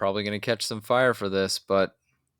Probably gonna catch some fire for this, but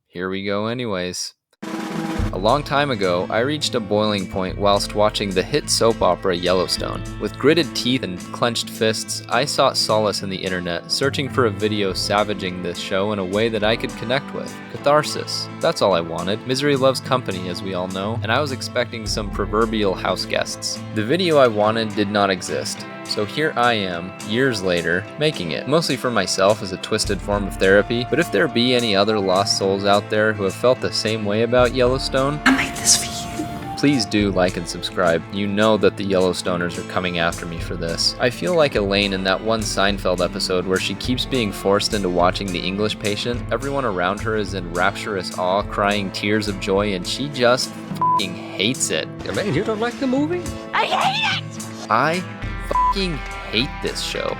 here we go anyways. A long time ago, I reached a boiling point whilst watching the hit soap opera Yellowstone. With gritted teeth and clenched fists, I sought solace in the internet, searching for a video savaging this show in a way that I could connect with. Catharsis. That's all I wanted. Misery loves company, as we all know, and I was expecting some proverbial house guests. The video I wanted did not exist. So here I am, years later, making it. Mostly for myself as a twisted form of therapy, but if there be any other lost souls out there who have felt the same way about Yellowstone, I made this for you. Please do like and subscribe. You know that the Yellowstoners are coming after me for this. I feel like Elaine in that one Seinfeld episode where she keeps being forced into watching The English Patient. Everyone around her is in rapturous awe, crying tears of joy, and she just f***ing hates it. Elaine, you don't like the movie? I hate it! I f***ing hate this show.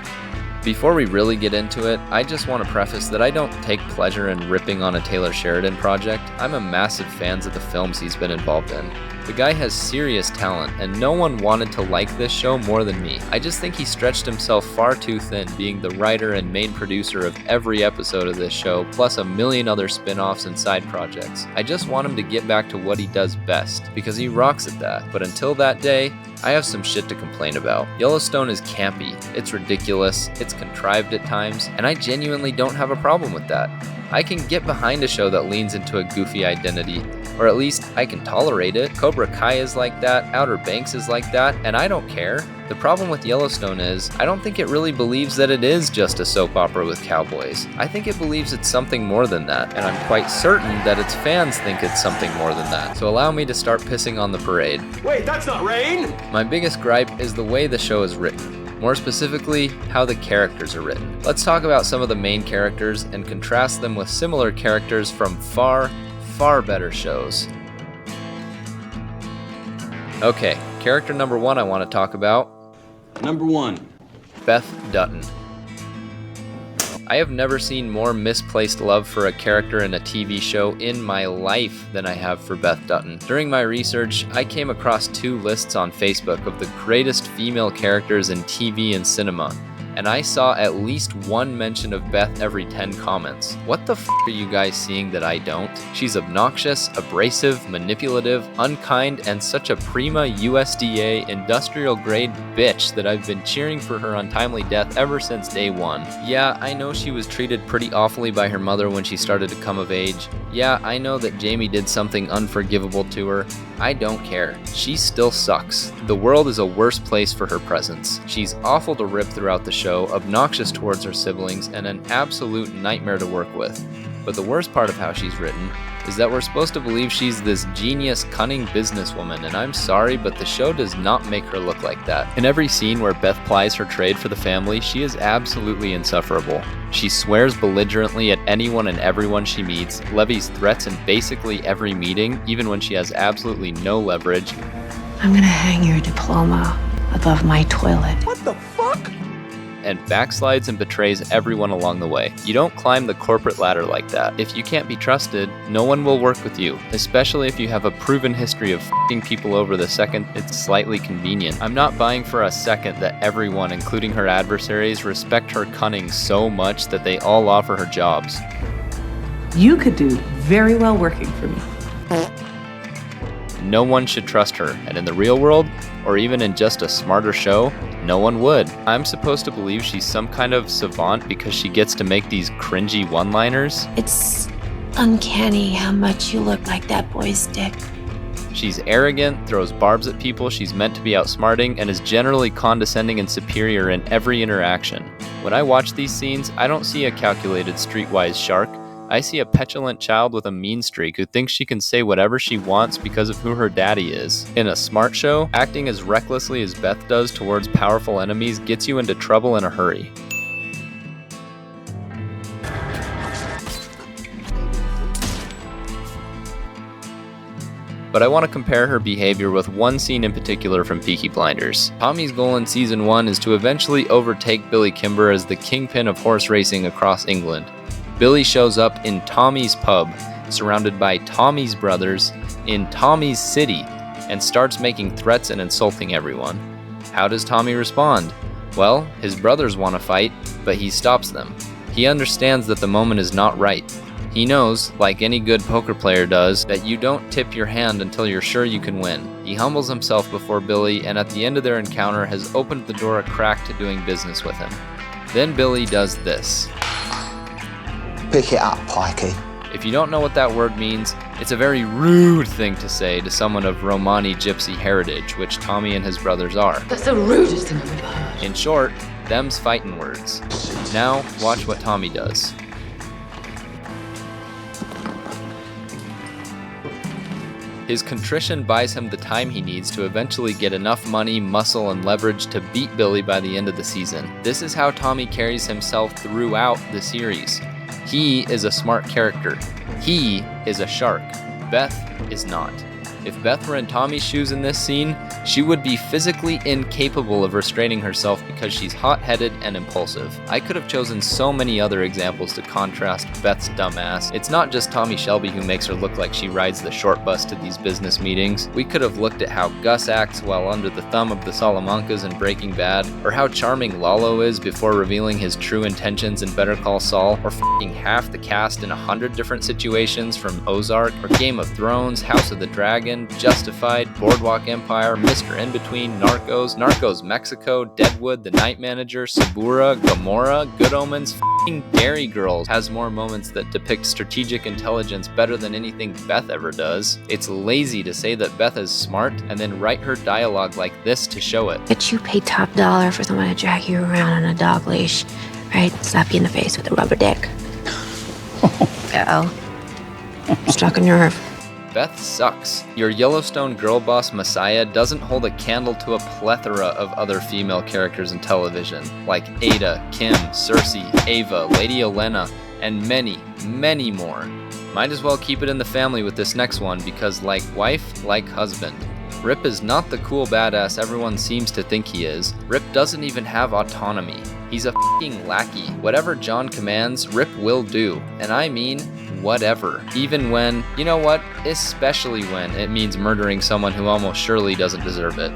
Before we really get into it, I just want to preface that I don't take pleasure in ripping on a Taylor Sheridan project. I'm a massive fan of the films he's been involved in. The guy has serious talent, and no one wanted to like this show more than me. I just think he stretched himself far too thin, being the writer and main producer of every episode of this show, plus a million other spin-offs and side projects. I just want him to get back to what he does best, because he rocks at that. But until that day, I have some shit to complain about. Yellowstone is campy, it's ridiculous, it's contrived at times, and I genuinely don't have a problem with that. I can get behind a show that leans into a goofy identity, or at least I can tolerate it. Cobra Kai is like that, Outer Banks is like that, and I don't care. The problem with Yellowstone is, I don't think it really believes that it is just a soap opera with cowboys. I think it believes it's something more than that, and I'm quite certain that its fans think it's something more than that. So allow me to start pissing on the parade. Wait, that's not rain! My biggest gripe is the way the show is written. More specifically, how the characters are written. Let's talk about some of the main characters and contrast them with similar characters from far better shows. Okay, character number one I want to talk about. Number one. Beth Dutton. I have never seen more misplaced love for a character in a TV show in my life than I have for Beth Dutton. During my research, I came across two lists on Facebook of the greatest female characters in TV and cinema, and I saw at least one mention of Beth every 10 comments. What the f*** are you guys seeing that I don't? She's obnoxious, abrasive, manipulative, unkind, and such a prima USDA industrial grade bitch that I've been cheering for her untimely death ever since day one. Yeah, I know she was treated pretty awfully by her mother when she started to come of age. Yeah, I know that Jamie did something unforgivable to her. I don't care. She still sucks. The world is a worse place for her presence. She's awful to rip throughout the show, obnoxious towards her siblings, and an absolute nightmare to work with. But the worst part of how she's written is that we're supposed to believe she's this genius, cunning businesswoman, and I'm sorry, but the show does not make her look like that. In every scene where Beth plies her trade for the family, she is absolutely insufferable. She swears belligerently at anyone and everyone she meets, levies threats in basically every meeting, even when she has absolutely no leverage. I'm gonna hang your diploma above my toilet. What the fuck? And backslides and betrays everyone along the way. You don't climb the corporate ladder like that. If you can't be trusted, no one will work with you, especially if you have a proven history of f***ing people over the second it's slightly convenient. I'm not buying for a second that everyone, including her adversaries, respect her cunning so much that they all offer her jobs. You could do very well working for me. No one should trust her, and in the real world, or even in just a smarter show, no one would. I'm supposed to believe she's some kind of savant because she gets to make these cringy one-liners. It's uncanny how much you look like that boy's dick. She's arrogant, throws barbs at people she's meant to be outsmarting, and is generally condescending and superior in every interaction. When I watch these scenes, I don't see a calculated streetwise shark. I see a petulant child with a mean streak who thinks she can say whatever she wants because of who her daddy is. In a smart show, acting as recklessly as Beth does towards powerful enemies gets you into trouble in a hurry. But I want to compare her behavior with one scene in particular from Peaky Blinders. Tommy's goal in Season 1 is to eventually overtake Billy Kimber as the kingpin of horse racing across England. Billy shows up in Tommy's pub, surrounded by Tommy's brothers, in Tommy's city, and starts making threats and insulting everyone. How does Tommy respond? Well, his brothers want to fight, but he stops them. He understands that the moment is not right. He knows, like any good poker player does, that you don't tip your hand until you're sure you can win. He humbles himself before Billy, and at the end of their encounter has opened the door a crack to doing business with him. Then Billy does this. Pick it up, Pikey. If you don't know what that word means, it's a very rude thing to say to someone of Romani gypsy heritage, which Tommy and his brothers are. That's the rudest thing I've ever heard. In short, them's fightin' words. Now, watch what Tommy does. His contrition buys him the time he needs to eventually get enough money, muscle, and leverage to beat Billy by the end of the season. This is how Tommy carries himself throughout the series. He is a smart character. He is a shark. Beth is not. If Beth were in Tommy's shoes in this scene, she would be physically incapable of restraining herself because she's hot-headed and impulsive. I could have chosen so many other examples to contrast Beth's dumbass. It's not just Tommy Shelby who makes her look like she rides the short bus to these business meetings. We could have looked at how Gus acts while under the thumb of the Salamancas in Breaking Bad, or how charming Lalo is before revealing his true intentions in Better Call Saul, or f***ing half the cast in 100 different situations from Ozark, or Game of Thrones, House of the Dragon, Justified, Boardwalk Empire, Mr. In-Between, Narcos Mexico, Deadwood, The Night Manager, Sabura, Gomorrah, Good Omens, f***ing Dairy Girls has more moments that depict strategic intelligence better than anything Beth ever does. It's lazy to say that Beth is smart and then write her dialogue like this to show it. Bet you pay top dollar for someone to drag you around on a dog leash, right? Slap you in the face with a rubber dick. Uh-oh. Struck a nerve. Beth sucks. Your Yellowstone girl boss messiah doesn't hold a candle to a plethora of other female characters in television, like Ada, Kim, Cersei, Ava, Lady Olenna, and many, many more. Might as well keep it in the family with this next one because like wife, like husband. Rip is not the cool badass everyone seems to think he is. Rip doesn't even have autonomy. He's a f***ing lackey. Whatever John commands, Rip will do. And I mean, whatever. Even when, you know what, especially when it means murdering someone who almost surely doesn't deserve it.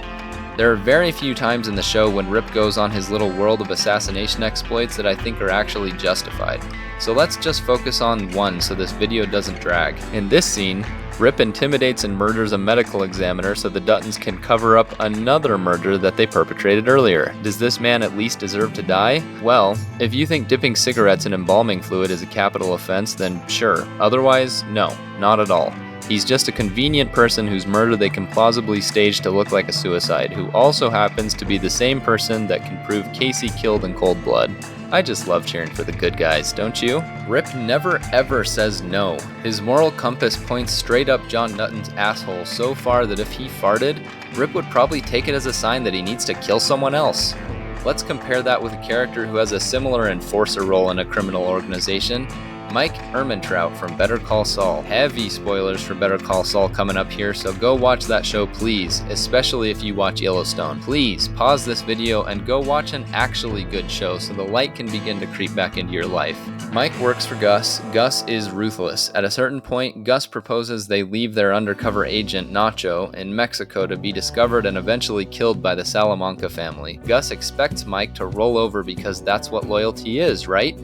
There are very few times in the show when Rip goes on his little world of assassination exploits that I think are actually justified. So let's just focus on one so this video doesn't drag. In this scene, Rip intimidates and murders a medical examiner so the Duttons can cover up another murder that they perpetrated earlier. Does this man at least deserve to die? Well, if you think dipping cigarettes in embalming fluid is a capital offense, then sure. Otherwise, no, not at all. He's just a convenient person whose murder they can plausibly stage to look like a suicide, who also happens to be the same person that can prove Casey killed in cold blood. I just love cheering for the good guys, don't you? Rip never ever says no. His moral compass points straight up John Dutton's asshole so far that if he farted, Rip would probably take it as a sign that he needs to kill someone else. Let's compare that with a character who has a similar enforcer role in a criminal organization. Mike Ehrmantraut from Better Call Saul. Heavy spoilers for Better Call Saul coming up here, so go watch that show please, especially if you watch Yellowstone. Please pause this video and go watch an actually good show so the light can begin to creep back into your life. Mike works for Gus. Gus is ruthless. At a certain point, Gus proposes they leave their undercover agent, Nacho, in Mexico to be discovered and eventually killed by the Salamanca family. Gus expects Mike to roll over because that's what loyalty is, right?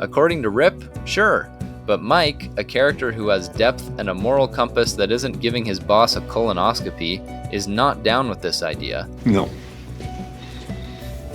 According to Rip, sure, but Mike, a character who has depth and a moral compass that isn't giving his boss a colonoscopy, is not down with this idea. No,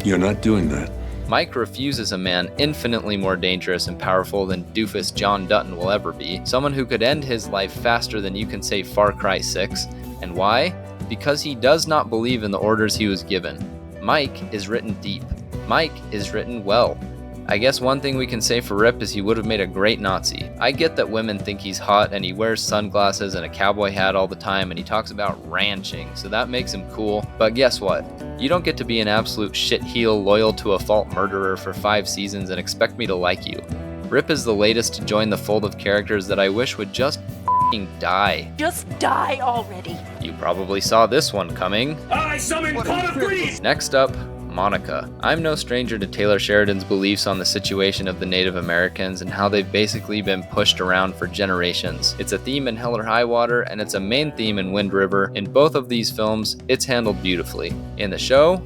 you're not doing that. Mike refuses a man infinitely more dangerous and powerful than doofus John Dutton will ever be, someone who could end his life faster than you can say Far Cry 6. And why? Because he does not believe in the orders he was given. Mike is written deep. Mike is written well. I guess one thing we can say for Rip is he would have made a great Nazi. I get that women think he's hot and he wears sunglasses and a cowboy hat all the time and he talks about ranching, so that makes him cool. But guess what? You don't get to be an absolute shitheel loyal to a fault murderer for 5 seasons and expect me to like you. Rip is the latest to join the fold of characters that I wish would just f***ing die. Just die already. You probably saw this one coming. I summon pot of greed! Next up, Monica. I'm no stranger to Taylor Sheridan's beliefs on the situation of the Native Americans and how they've basically been pushed around for generations. It's a theme in Hell or High Water, and it's a main theme in Wind River. In both of these films, it's handled beautifully. In the show,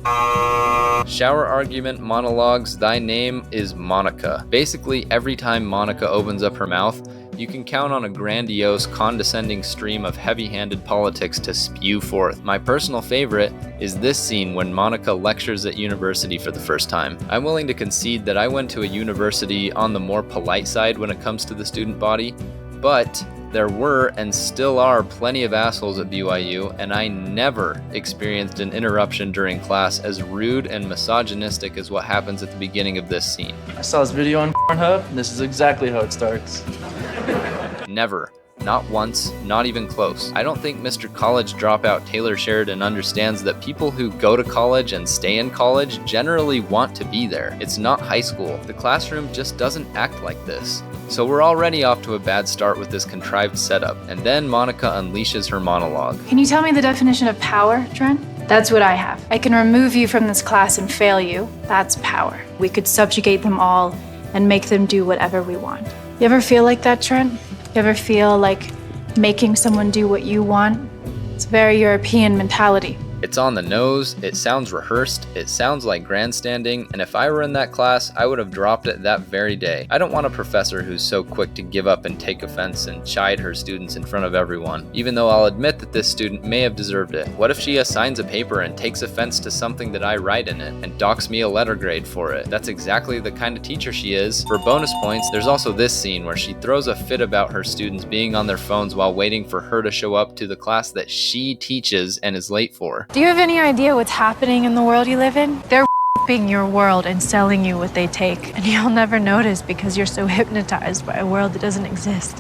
shower argument monologues, thy name is Monica. Basically, every time Monica opens up her mouth, you can count on a grandiose, condescending stream of heavy-handed politics to spew forth. My personal favorite is this scene when Monica lectures at university for the first time. I'm willing to concede that I went to a university on the more polite side when it comes to the student body, but there were and still are plenty of assholes at BYU, and I never experienced an interruption during class as rude and misogynistic as what happens at the beginning of this scene. I saw this video on Pornhub, and this is exactly how it starts. Never. Not once, not even close. I don't think Mr. College Dropout Taylor Sheridan understands that people who go to college and stay in college generally want to be there. It's not high school. The classroom just doesn't act like this. So we're already off to a bad start with this contrived setup, and then Monica unleashes her monologue. Can you tell me the definition of power, Trent? That's what I have. I can remove you from this class and fail you. That's power. We could subjugate them all and make them do whatever we want. You ever feel like that, Trent? You ever feel like making someone do what you want? It's a very European mentality. It's on the nose, it sounds rehearsed, it sounds like grandstanding, and if I were in that class, I would have dropped it that very day. I don't want a professor who's so quick to give up and take offense and chide her students in front of everyone, even though I'll admit that this student may have deserved it. What if she assigns a paper and takes offense to something that I write in it, and docks me a letter grade for it? That's exactly the kind of teacher she is. For bonus points, there's also this scene where she throws a fit about her students being on their phones while waiting for her to show up to the class that she teaches and is late for. Do you have any idea what's happening in the world you live in? They're f***ing your world and selling you what they take, and you'll never notice because you're so hypnotized by a world that doesn't exist.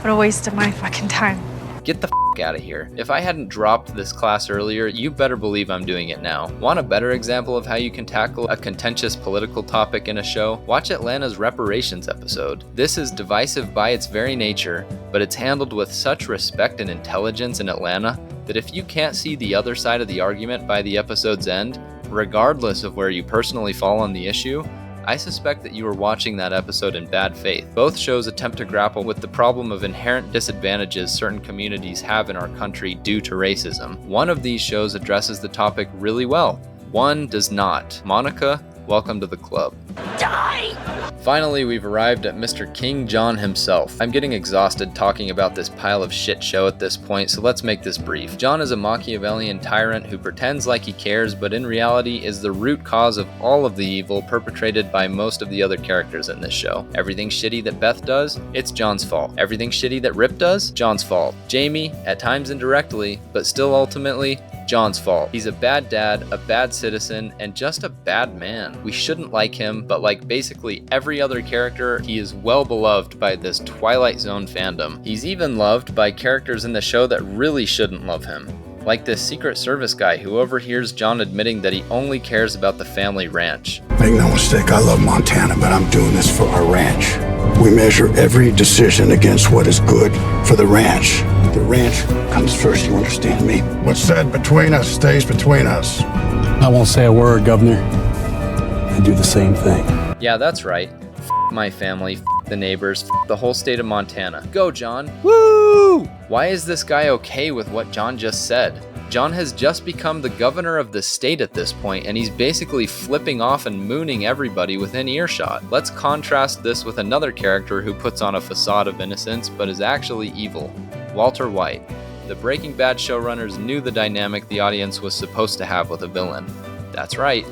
What a waste of my fucking time. Get the f*** out of here. If I hadn't dropped this class earlier, you better believe I'm doing it now. Want a better example of how you can tackle a contentious political topic in a show? Watch Atlanta's reparations episode. This is divisive by its very nature, but it's handled with such respect and intelligence in Atlanta that if you can't see the other side of the argument by the episode's end, regardless of where you personally fall on the issue, I suspect that you were watching that episode in bad faith. Both shows attempt to grapple with the problem of inherent disadvantages certain communities have in our country due to racism. One of these shows addresses the topic really well. One does not. Monica, welcome to the club. Die! Finally, we've arrived at Mr. King John himself. I'm getting exhausted talking about this pile of shit show at this point, so let's make this brief. John is a Machiavellian tyrant who pretends like he cares, but in reality is the root cause of all of the evil perpetrated by most of the other characters in this show. Everything shitty that Beth does, it's John's fault. Everything shitty that Rip does, John's fault. Jamie, at times indirectly, but still ultimately, John's fault. He's a bad dad, a bad citizen, and just a bad man. We shouldn't like him, but like basically every other character, he is well beloved by this Twilight Zone fandom. He's even loved by characters in the show that really shouldn't love him. Like this Secret Service guy who overhears John admitting that he only cares about the family ranch. Make no mistake, I love Montana, but I'm doing this for our ranch. We measure every decision against what is good for the ranch. The ranch comes first, you understand me? What's said between us stays between us. I won't say a word, Governor. I do the same thing. Yeah, that's right. F my family, f the neighbors, f the whole state of Montana. Go, John. Woo! Why is this guy okay with what John just said? John has just become the governor of the state at this point, and he's basically flipping off and mooning everybody within earshot. Let's contrast this with another character who puts on a facade of innocence, but is actually evil. Walter White. The Breaking Bad showrunners knew the dynamic the audience was supposed to have with a villain. That's right.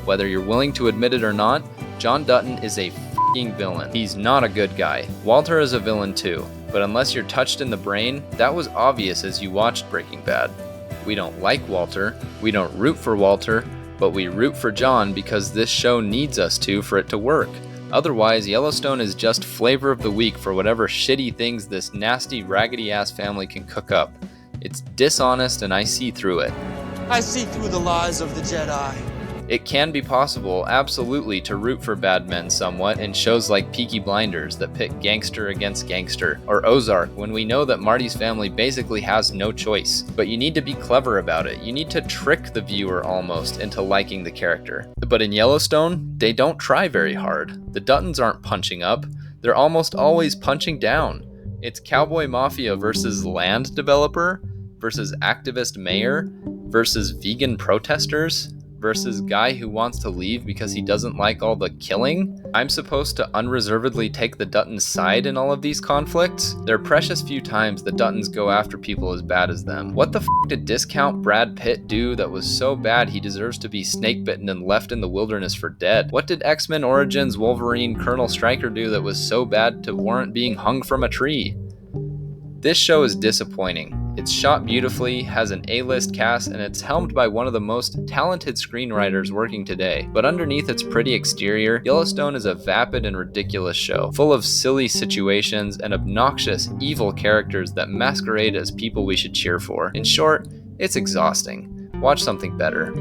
Whether you're willing to admit it or not, John Dutton is a f***ing villain. He's not a good guy. Walter is a villain too, but unless you're touched in the brain, that was obvious as you watched Breaking Bad. We don't like Walter, we don't root for Walter, but we root for John because this show needs us to for it to work. Otherwise, Yellowstone is just flavor of the week for whatever shitty things this nasty, raggedy-ass family can cook up. It's dishonest and I see through it. I see through the lies of the Jedi. It can be possible, absolutely, to root for bad men somewhat in shows like Peaky Blinders that pit gangster against gangster, or Ozark when we know that Marty's family basically has no choice. But you need to be clever about it. You need to trick the viewer almost into liking the character. But in Yellowstone, they don't try very hard. The Duttons aren't punching up, they're almost always punching down. It's cowboy mafia versus land developer, versus activist mayor, versus vegan protesters, versus guy who wants to leave because he doesn't like all the killing. I'm supposed to unreservedly take the Duttons' side in all of these conflicts? There are precious few times the Duttons go after people as bad as them. What the f*** did discount Brad Pitt do that was so bad he deserves to be snake-bitten and left in the wilderness for dead? What did X-Men Origins Wolverine Colonel Stryker do that was so bad to warrant being hung from a tree? This show is disappointing. It's shot beautifully, has an A-list cast, and it's helmed by one of the most talented screenwriters working today. But underneath its pretty exterior, Yellowstone is a vapid and ridiculous show, full of silly situations and obnoxious, evil characters that masquerade as people we should cheer for. In short, it's exhausting. Watch something better.